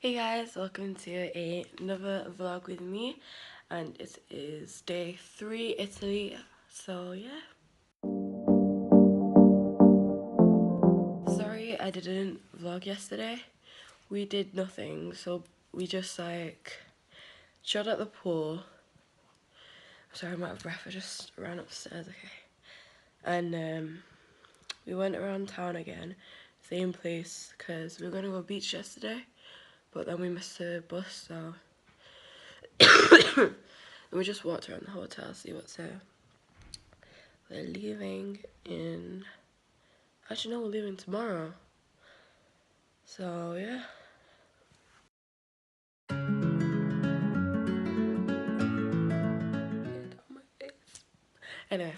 Hey guys, welcome to another vlog with me, and it is day 3 Italy, so yeah. Sorry I didn't vlog yesterday. We did nothing, so we just chilled at the pool. Sorry, I'm out of breath, I just ran upstairs, okay. And we went around town again, same place, because we were going to go beach yesterday, but then we missed the bus, so and we just walked around the hotel, see what's there. We're leaving in... Actually, no, we're leaving tomorrow. So, yeah. Anyway,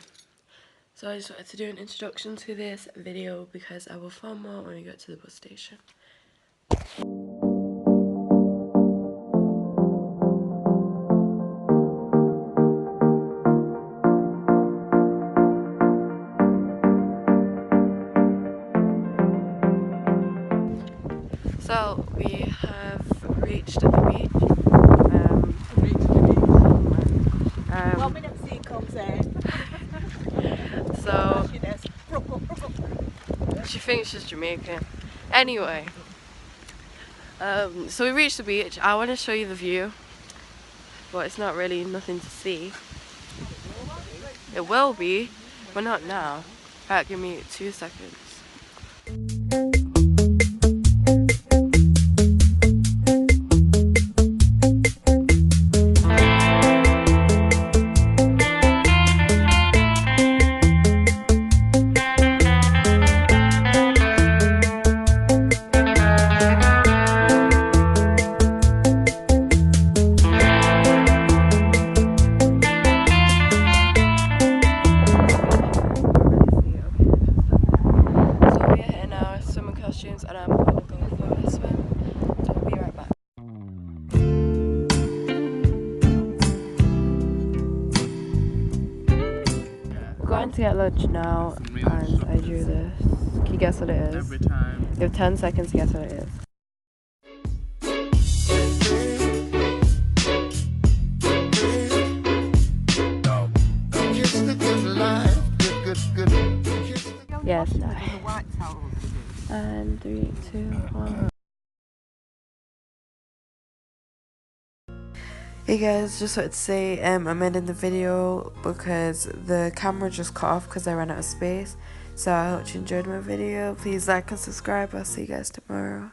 so I just wanted to do an introduction to this video because I will film more when we get to the bus station. So we have reached the beach. What minute see comes in? So she thinks she's Jamaican. Anyway, so we reached the beach. I want to show you the view, but it's not really nothing to see. It will be, but not now. Alright, give me 2 seconds. And I'm going to go for a swim. So I'll be right back. We're going to get lunch now, and I drew this. Can you guess what it is? Every time. You have 10 seconds to guess what it is. Yes, and 3, 2, 1. Hey guys, just wanted to say I'm ending the video because the camera just cut off because I ran out of space. So I hope you enjoyed my video. Please like and subscribe. I'll see you guys tomorrow.